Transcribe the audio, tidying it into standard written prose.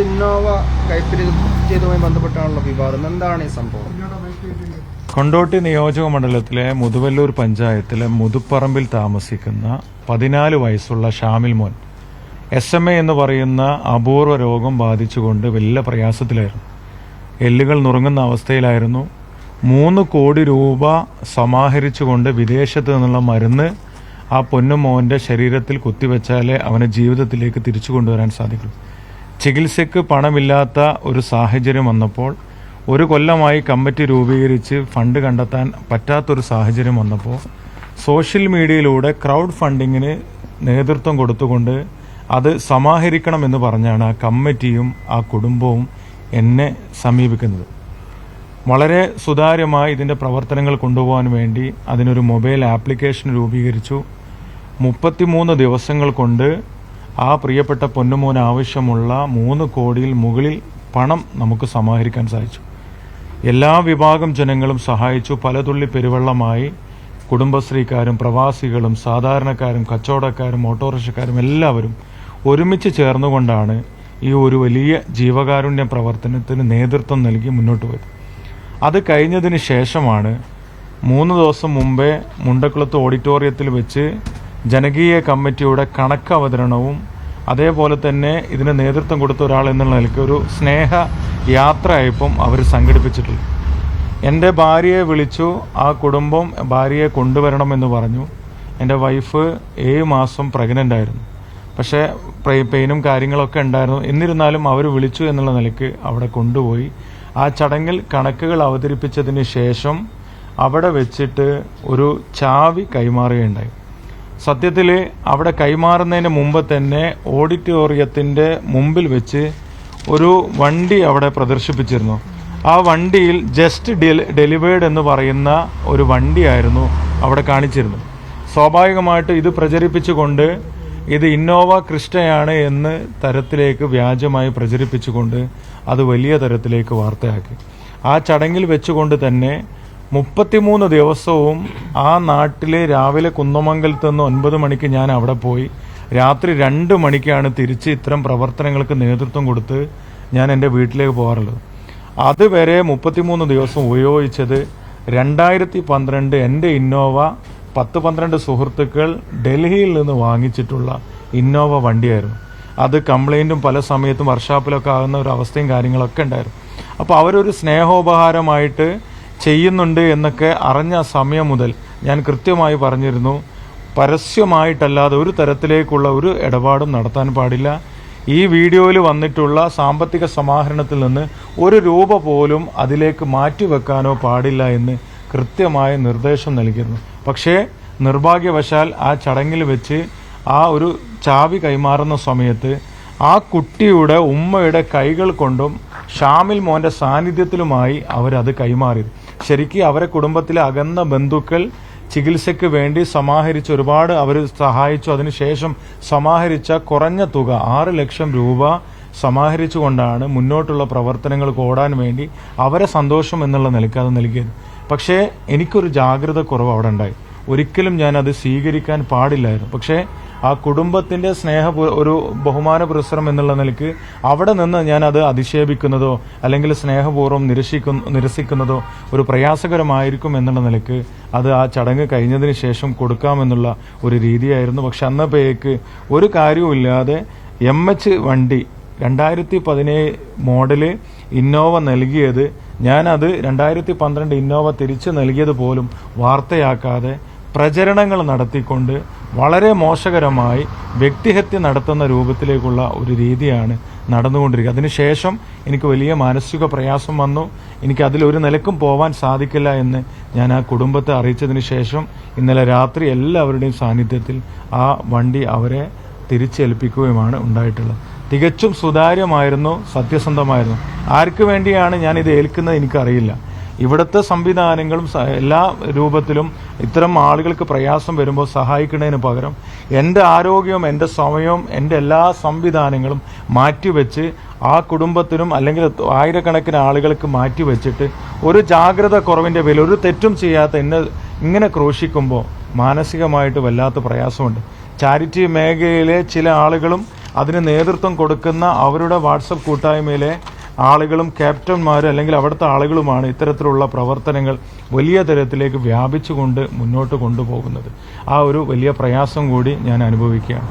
Innova കൈപ്പിരി ചെയ്തതുമായി ബന്ധപ്പെട്ടാണല്ലോ വിവാദം. എന്താണ് ഈ സംഭവം? കൊണ്ടോട്ടി നിയോജക മണ്ഡലത്തിലെ മുതുവല്ലൂർ പഞ്ചായത്തിലെ മുതുപ്പറമ്പിൽ താമസിക്കുന്ന 14 വയസ്സുള്ള ഷാമിൽ മോൻ SMA എന്ന് പറയുന്ന അപൂർവ രോഗം ബാധിച്ചുകൊണ്ട് വലിയ പ്രയാസത്തിലായിരുന്നു. എല്ലുകൾ നുറുങ്ങുന്ന അവസ്ഥയിലായിരുന്നു. 3 കോടി രൂപ സമാഹരിച്ചുകൊണ്ട് വിദേശത്ത് നിന്നുള്ള മരുന്ന് ആ പൊന്നുമോൻ്റെ ശരീരത്തിൽ കുത്തിവെച്ചാലേ അവനെ ജീവിതത്തിലേക്ക് തിരിച്ചു കൊണ്ടുവരാൻ സാധിക്കും. ചികിത്സയ്ക്ക് പണമില്ലാത്ത ഒരു സാഹചര്യം വന്നപ്പോൾ 1 കൊല്ലമായി കമ്മിറ്റി രൂപീകരിച്ച് ഫണ്ട് കണ്ടെത്താൻ പറ്റാത്തൊരു സാഹചര്യം വന്നപ്പോൾ സോഷ്യൽ മീഡിയയിലൂടെ ക്രൗഡ് ഫണ്ടിങ്ങിന് നേതൃത്വം കൊടുത്തുകൊണ്ട് അത് സമാഹരിക്കണമെന്ന് പറഞ്ഞാണ് ആ കമ്മിറ്റിയും ആ കുടുംബവും എന്നെ സമീപിക്കുന്നത്. വളരെ സുതാര്യമായി ഇതിൻ്റെ പ്രവർത്തനങ്ങൾ കൊണ്ടുപോകാൻ വേണ്ടി അതിനൊരു മൊബൈൽ ആപ്ലിക്കേഷൻ രൂപീകരിച്ചു. 33 ദിവസങ്ങൾ കൊണ്ട് ആ പ്രിയപ്പെട്ട പൊന്നുമോന് ആവശ്യമുള്ള 3 കോടിയിൽ മുകളിൽ പണം നമുക്ക് സമാഹരിക്കാൻ സാധിച്ചു. എല്ലാ വിഭാഗം ജനങ്ങളും സഹായിച്ചു. പലതുള്ളി പെരുവെള്ളമായി കുടുംബശ്രീക്കാരും പ്രവാസികളും സാധാരണക്കാരും കച്ചവടക്കാരും ഓട്ടോറിക്ഷക്കാരും എല്ലാവരും ഒരുമിച്ച് ചേർന്നുകൊണ്ടാണ് ഈ ഒരു വലിയ ജീവകാരുണ്യ പ്രവർത്തനത്തിന് നേതൃത്വം നൽകി മുന്നോട്ട് പോയത്. അത് കഴിഞ്ഞതിന് ശേഷമാണ് 3 ദിവസം മുമ്പേ മുണ്ടക്കുളത്ത് ഓഡിറ്റോറിയത്തിൽ വെച്ച് ജനകീയ കമ്മിറ്റിയുടെ കണക്ക് അവതരണവും അതേപോലെ തന്നെ ഇതിന് നേതൃത്വം കൊടുത്ത ഒരാൾ എന്നുള്ള നിലയ്ക്ക് ഒരു സ്നേഹ യാത്രയായപ്പം അവർ സംഘടിപ്പിച്ചിട്ടുള്ളത്. എൻ്റെ ഭാര്യയെ വിളിച്ചു. ആ കുടുംബം ഭാര്യയെ കൊണ്ടുവരണമെന്ന് പറഞ്ഞു. എൻ്റെ വൈഫ് 7 മാസം പ്രഗ്നൻ്റ് ആയിരുന്നു. പക്ഷേ പെയിനും കാര്യങ്ങളൊക്കെ ഉണ്ടായിരുന്നു. എന്നിരുന്നാലും അവർ വിളിച്ചു എന്നുള്ള നിലയ്ക്ക് അവിടെ കൊണ്ടുപോയി. ആ ചടങ്ങിൽ കണക്കുകൾ അവതരിപ്പിച്ചതിന് ശേഷം അവിടെ വെച്ചിട്ട് ഒരു ചാവി കൈമാറുകയുണ്ടായി. സത്യത്തിൽ അവിടെ കൈമാറുന്നതിന് മുമ്പ് തന്നെ ഓഡിറ്റോറിയത്തിൻ്റെ മുമ്പിൽ വെച്ച് ഒരു വണ്ടി അവിടെ പ്രദർശിപ്പിച്ചിരുന്നു. ആ വണ്ടിയിൽ ജസ്റ്റ് ഡെലിവേർഡ് എന്ന് പറയുന്ന ഒരു വണ്ടിയായിരുന്നു അവിടെ കാണിച്ചിരുന്നത്. സ്വാഭാവികമായിട്ട് ഇത് പ്രചരിപ്പിച്ചുകൊണ്ട് ഇത് ഇന്നോവ ക്രിസ്റ്റയാണ് എന്ന് തരത്തിലേക്ക് വ്യാജമായി പ്രചരിപ്പിച്ചുകൊണ്ട് അത് വലിയ തരത്തിലേക്ക് വാർത്തയാക്കി. ആ ചടങ്ങിൽ വെച്ചുകൊണ്ട് തന്നെ 33 ദിവസവും ആ നാട്ടിലെ രാവിലെ കുന്നമംഗലത്ത് നിന്ന് 9 മണിക്ക് ഞാൻ അവിടെ പോയി. രാത്രി 2 മണിക്കാണ് തിരിച്ച് ഇത്തരം പ്രവർത്തനങ്ങൾക്ക് നേതൃത്വം കൊടുത്ത് ഞാൻ എൻ്റെ വീട്ടിലേക്ക് പോകാറുള്ളത്. അതുവരെ 33 ദിവസം ഉപയോഗിച്ചത് 2012 എൻ്റെ ഇന്നോവ 10-12 സുഹൃത്തുക്കൾ ഡൽഹിയിൽ നിന്ന് വാങ്ങിച്ചിട്ടുള്ള ഇന്നോവ വണ്ടിയായിരുന്നു. അത് കംപ്ലൈൻറ്റും പല സമയത്തും വർക്ക്ഷോപ്പിലൊക്കെ ആകുന്ന ഒരു അവസ്ഥയും കാര്യങ്ങളൊക്കെ ഉണ്ടായിരുന്നു. അപ്പോൾ അവരൊരു സ്നേഹോപഹാരമായിട്ട് ചെയ്യുന്നുണ്ട് എന്നൊക്കെ അറിഞ്ഞ സമയം മുതൽ ഞാൻ കൃത്യമായി പറഞ്ഞിരുന്നു, പരസ്യമായിട്ടല്ലാതെ ഒരു തരത്തിലേക്കുള്ള ഒരു ഇടപാടും നടത്താൻ പാടില്ല. ഈ വീഡിയോയിൽ വന്നിട്ടുള്ള സാമ്പത്തിക സമാഹരണത്തിൽ നിന്ന് 1 രൂപ പോലും അതിലേക്ക് മാറ്റിവെക്കാനോ പാടില്ല എന്ന് കൃത്യമായ നിർദ്ദേശം നൽകിയിരുന്നു. പക്ഷേ നിർഭാഗ്യവശാൽ ആ ചടങ്ങിൽ വെച്ച് ആ ഒരു ചാവി കൈമാറുന്ന സമയത്ത് ആ കുട്ടിയുടെ ഉമ്മയുടെ കൈകൾ കൊണ്ടും ഷാമിൽ മോൻ്റെ സാന്നിധ്യത്തിലുമായി അവരത് കൈമാറി. ശരിക്കും അവരെ കുടുംബത്തിലെ അകന്ന ബന്ധുക്കൾ ചികിത്സയ്ക്ക് വേണ്ടി സമാഹരിച്ച് ഒരുപാട് അവർ സഹായിച്ചു. അതിനുശേഷം സമാഹരിച്ച കുറഞ്ഞ തുക 6 ലക്ഷം രൂപ സമാഹരിച്ചുകൊണ്ടാണ് മുന്നോട്ടുള്ള പ്രവർത്തനങ്ങൾക്ക് ഓടാൻ വേണ്ടി അവരെ സന്തോഷം എന്നുള്ള നിലയ്ക്ക് അത് നൽകിയത്. പക്ഷേ എനിക്കൊരു ജാഗ്രത കുറവ് അവിടെ ഉണ്ടായി. ഒരിക്കലും ഞാനത് സ്വീകരിക്കാൻ പാടില്ലായിരുന്നു. പക്ഷേ ആ കുടുംബത്തിൻ്റെ ഒരു ബഹുമാന പുരസ്സരം എന്നുള്ള നിലയ്ക്ക് അവിടെ നിന്ന് ഞാനത് അധിക്ഷേപിക്കുന്നതോ അല്ലെങ്കിൽ സ്നേഹപൂർവ്വം നിരസിക്കുന്നതോ ഒരു പ്രയാസകരമായിരിക്കും എന്നുള്ള നിലയ്ക്ക് അത് ആ ചടങ്ങ് കഴിഞ്ഞതിന് ശേഷം കൊടുക്കാമെന്നുള്ള ഒരു രീതിയായിരുന്നു. പക്ഷെ അന്നപ്പോഴേക്ക് ഒരു കാര്യവുമില്ലാതെ MH വണ്ടി 2017 മോഡല് ഇന്നോവ നൽകിയത് ഞാനത് 2012 ഇന്നോവ തിരിച്ചു നൽകിയത് പോലും വാർത്തയാക്കാതെ പ്രചരണങ്ങൾ നടത്തിക്കൊണ്ട് വളരെ മോശകരമായി വ്യക്തിഹത്യ നടത്തുന്ന രൂപത്തിലേക്കുള്ള ഒരു രീതിയാണ് നടന്നുകൊണ്ടിരിക്കുക. അതിനുശേഷം എനിക്ക് വലിയ മാനസിക പ്രയാസം വന്നു. എനിക്ക് അതിലൊരു നിലക്കും പോവാൻ സാധിക്കില്ല എന്ന് ഞാൻ ആ കുടുംബത്തെ അറിയിച്ചതിന് ശേഷം ഇന്നലെ രാത്രി എല്ലാവരുടെയും സാന്നിധ്യത്തിൽ ആ വണ്ടി അവരെ തിരിച്ചേൽപ്പിക്കുകയുമാണ് ഉണ്ടായിട്ടുള്ളത്. തികച്ചും സുതാര്യമായിരുന്നു, സത്യസന്ധമായിരുന്നു. ആർക്ക് വേണ്ടിയാണ് ഞാനിത് ഏൽക്കുന്നത് എനിക്കറിയില്ല. ഇവിടുത്തെ സംവിധാനങ്ങളും എല്ലാ രൂപത്തിലും ഇത്തരം ആളുകൾക്ക് പ്രയാസം വരുമ്പോൾ സഹായിക്കുന്നതിന് പകരം എൻ്റെ ആരോഗ്യവും എൻ്റെ സമയവും എൻ്റെ എല്ലാ സംവിധാനങ്ങളും മാറ്റിവെച്ച് ആ കുടുംബത്തിനും അല്ലെങ്കിൽ ആയിരക്കണക്കിന് ആളുകൾക്ക് മാറ്റിവെച്ചിട്ട് ഒരു ജാഗ്രത കുറവിൻ്റെ പേരിൽ ഒരു തെറ്റും ചെയ്യാത്ത എന്നെ ഇങ്ങനെ ക്രൂശിക്കുമ്പോൾ മാനസികമായിട്ട് വല്ലാത്ത പ്രയാസമുണ്ട്. ചാരിറ്റി മേഖലയിലെ ചില ആളുകളും അതിന് നേതൃത്വം കൊടുക്കുന്ന അവരുടെ വാട്സപ്പ് കൂട്ടായ്മയിലെ ആളുകളും ക്യാപ്റ്റന്മാരും അല്ലെങ്കിൽ അവിടുത്തെ ആളുകളുമാണ് ഇത്തരത്തിലുള്ള പ്രവർത്തനങ്ങൾ വലിയ തരത്തിലേക്ക് വ്യാപിച്ചുകൊണ്ട് മുന്നോട്ട് കൊണ്ടുപോകുന്നത്. ആ ഒരു വലിയ പ്രയാസം കൂടി ഞാൻ അനുഭവിക്കുകയാണ്.